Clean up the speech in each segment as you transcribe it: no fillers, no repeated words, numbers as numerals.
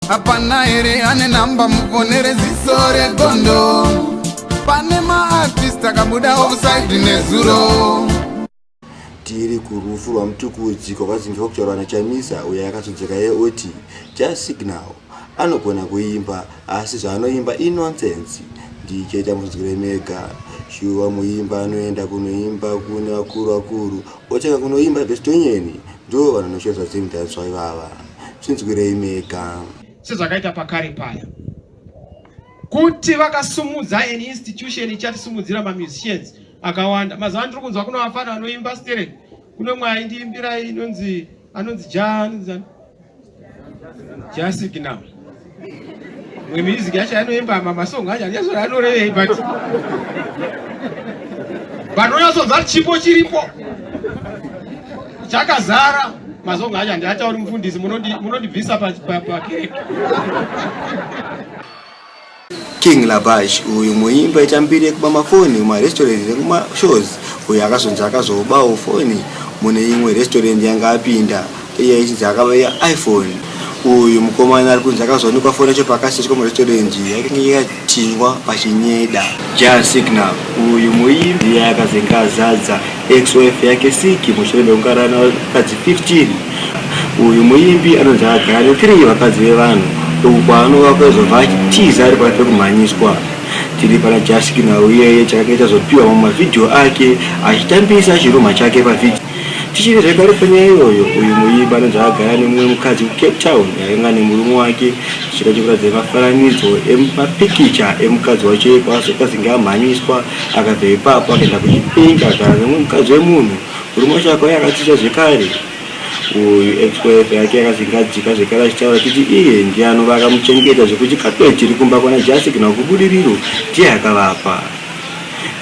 Hapana ere ane namba muponere zisore gondo. Pane ma-artist akabuda offside nezuro. Tiri kurufu rwa Mutukudzi kwakazingiwa kutaurwa naChamisa uyo akazodzeka oti Just Signal anogona kuimba asi zvaanoimba inonsense. Ndichaita muzodzero mega shuwa muimba anoenda kunoimba kune vakuru otanga kunoimba bestonyeni ndo vanhu vanoshoza dzimudhanswa ivava. Tinzwirei mega sezvakaita pakare paya kuti vakasumudza any institution ichatisumudzira mamusicians akawanda. Mazuva ndiri kunzwa kuna vafana vanoimba stereo, kuno mwai ndiimbira inonzi Just Signal. Mwe music yacho anoimba mamasong acho andiyazvo anorevei but vanonyazonzva chipo chiripo chakazara masong acho andiatauri mufundisi munondibvisa pakeke. King Labash uyu muimba itambire yekuba mafoni mumarestaurant nekumashows uyu akazonzi akazobawo foni mune imwe restaurant yanga apinda iyaichidzi akava iPhone. Uyu mukomana ari kunzi akazowanikwa foni yacho pakasiswa murestaurant yakanga yakachingwa pachinyeda. Just Signal uyu muimbi yakazenga azadza ex-wife yake Siki mushure mekungarana vakadzi 15. Uyu muimbi anonzi agara ne3 vakadzi vevanhu uku kwaanova kwezobva achitiza ari pari pekumhanyiswa. Tiri pana Just Signal iyeye chakanga chazopiwa mumavhidhiyo ake achitambisa chiruma chake pavhidhiyo. Tichiri zvakare panyaya iyoyo uyu muimbi anonzi agara nemumwe mukadzi kuCape Town yakanga nemurume wake chichika chekuratidza mafananidzo emapikicha emukadzi wacho kwazokazinge amhanyiswa akabva ipapo akaenda kuchipingi agara nemumwe mukadzi wemunhu. Murume wacho akauya akatisha zvekare. Uyu ex-wife yake yakazingadzika zvekare achitaura kuti iye ndiye anova akamuchengeta zvekuti katwe tiri kumba kwana Just Signal kubudiriro ndiye akavapa.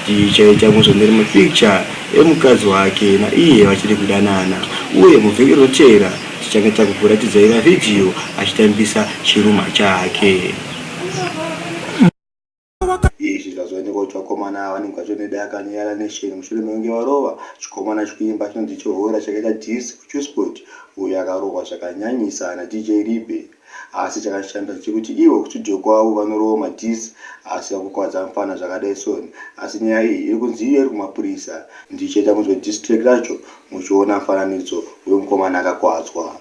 Tichaita muzonere mapikicha emukadzi wake naiye vachiri kudanana uye muvhiki rinotevera tichanga takukuratidzai vhidhiyo achitambisa chiruma chake. Izvi zvazoonekwa kuti vakomana ava vanenge vachionedaka neYara Nation mushure mekunge varova chikomana chikuimba chinonzi chohora chakaita Dis kuChusport uyo akarohwa zvakanyanyisa naDJ Ribe. Asi chakashanda chekuti ivo kustudio kwavo vanorova madhisi asi vakukwadza mufana zvakadai soni. Asi nyaya iyi iri kunzi iyo iri kumapurisa. Ndichaita muzwe district racho muchiona mufananidzo wemukomana akakwadzwa.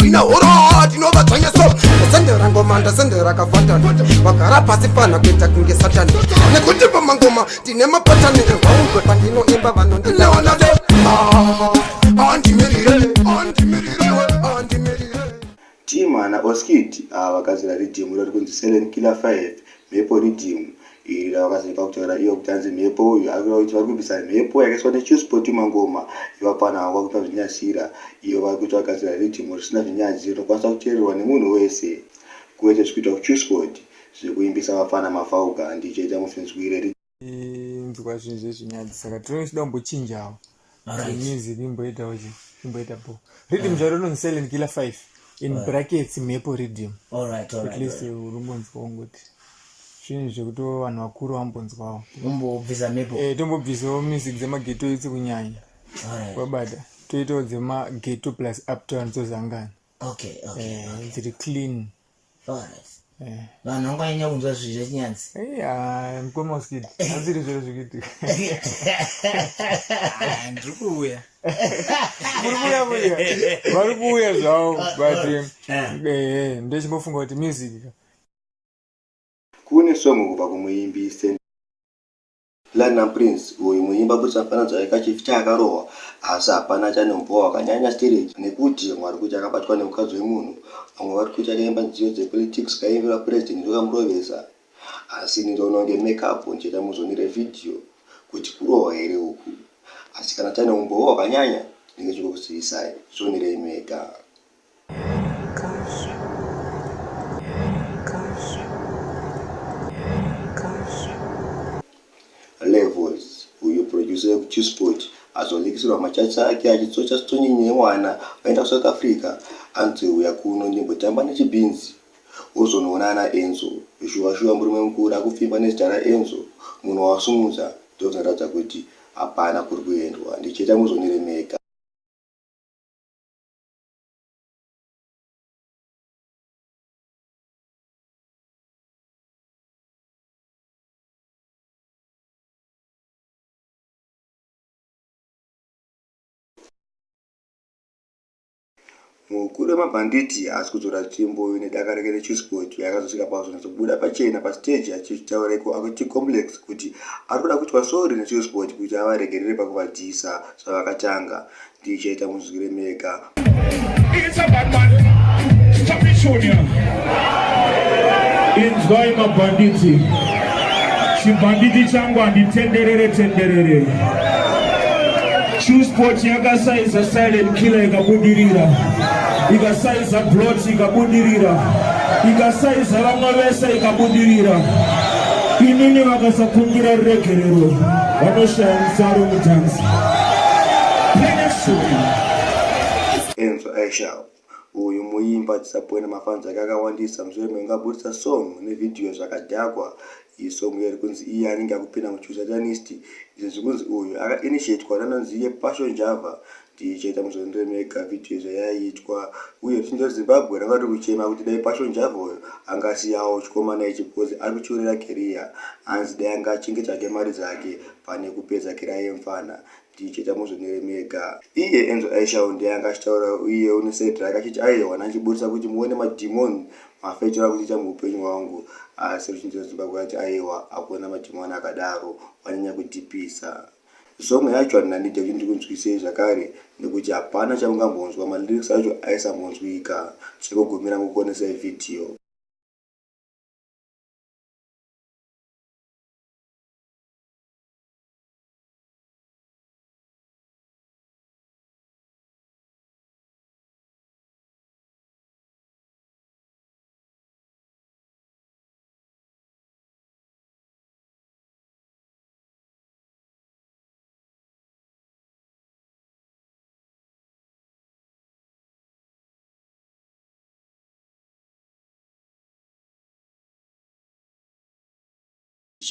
Ina hora ndinovatsanya so sendera ngoma ndasendera kafatana vagara pasi pana kuita kunge satani nekuti pamangoma ndine mapatani vaungwe pandinoimba vanondileona andimirire Timana Oskid vakazira ridhimu riri kunzi Silent Killer 5 mhepo ridhimu iri ravakaziva kutaura iyo kuti anzi mhepo uyu arikuva kuti vari kubvisa mhepo yakaiswa neChusport mangoma ivapana vangwa kupa zvinyasira iyo vari kuti vakazira ridhimu risina zvinyazi rinokwanisa kuteererwa nemunhu wese kwete zvikuita kuChusport zvekuimbisa vafana mafauka. Ndichaita mufinzwire nzwa zvinhu zvezvinyazi saka tinochida kumbochinjawo music imboitawo imboita po ridhimu zvaro rinonzi Silent Killer 5 in brackets mhepo ridhimu at least urumbonzwa ungoti zvinhu zvekuti vanhu vakuru vambonzwawo tombobvisawo music dzemageto idzi kunyanya wabata toitawo dzemageto plus uptown dzozangana dziri clean. vanhu vanganyanya kunzwa zvinhu zvechinyanzi mukoma Oskid hazviri zviro zvikuitika ndiri kuuya vari kuuya zvavo but ndechimbofunga kuti music kune song kubva kumuimbi Platinum Prince uyu muimba kuti afananidzo yakachifita akarohwa asi hapana chanombowa wakanyanya stage nekuti mwari kuti akabatwa nemukadzi wemunhu vamwe vari kuti akaimba nziyo dzepolitics kaimbira president ndokamurovesa asi ndinonge makeup ndichida muzonire vhidhiyo kuti kurohwa here uku asi kana taine umbowa wakanyanya ndinge chikukusiyisai zvonirei mega. Levels uyu producer wekuChusport azolikisirwa machacha ake achitsocha sitonyinyi yemwana vaenda kuSouth Africa anzi uya kuno ndimbotamba nechibinzi uzonoona ana Enzo shuwa murume mukuru akufimba nezita raEnzo munhu wasumudza ndokunoratidza kuti hapana kuri kuendwa. Ndichaita muzonire mega. mukuru wemabhanditi asi kudzora tsvimbo nedakare rechisport yakazosvika pakuzobuda pachena pastage achitaura akuchicomplex kuti ari kuda kuitwa sori nechisport kuti avaregerere pakuvadhisa zvavakatanga. Ndichaita muzvire mega inzwai mabhanditi, chibhanditi changu handitenderere. Chisport yakasaiza silent killer ikabudirira, ikasaiza blot ikabudirira, ikasaiza vamwe vese ikabudirira. Inini vakasakungira regerero vanoshaya musaro mutanzi. Enzo Aisha uyu muimba tisapona mafanzi ake akawandisa mushure mengabudisa song nevidhiyo zvakadhakwa. Iyi song yari kunzi iye anenge akupinda muchusatanist. Izvi zvikunzi uyu akainitiatwa nanonzi yePassion Java. Ndichaita muzondere mega vidhiyo zvayaitwa uye tinzo Zimbabwe rakati kuchema kuti dai Passion Java uyu angasiyawo chikomana ichi because ari kuchiurira career anzi dai anga achengeta mari dzake pane kupedza career yemfana. Ndichaita muzondere mega iye Enzo Aisha ndiye anga achitaura uye unesedra akachiti aiwa nanchibudisa kuti muone mademon mafetora kuchiita muupenyu hwangu. Asi ruchinzo Zimbabwe ati aiwa akuona mademon akadaro wanyanya kudhipisa. Song yacho handinandide kuti ndikunzwisei zvakare nekuti hapana chamungambonzwa malyrics acho aisamonzwika chekugumira mukuonesa vidhiyo.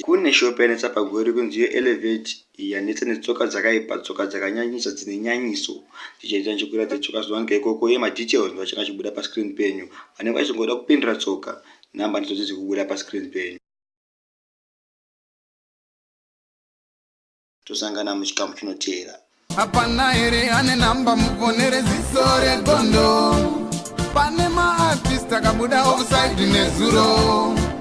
Kune shopu yanetsa pagore kunzi Elevate yanetsa netsoka dzakaipa, tsoka dzakanyanyisa dzine nyanyiso. Tichaita nchikwira tsoka zvange ikoko ye madetails vachanga chibuda pa screen penyu. Vanenge vachingoda kupindura tsoka namba ndidzo dzikubuda pa screen penyu. Tosangana muchikamu chinotevera. Hapana here ane namba muponere ziso regondo. Pane maartist akabuda offside nezuro.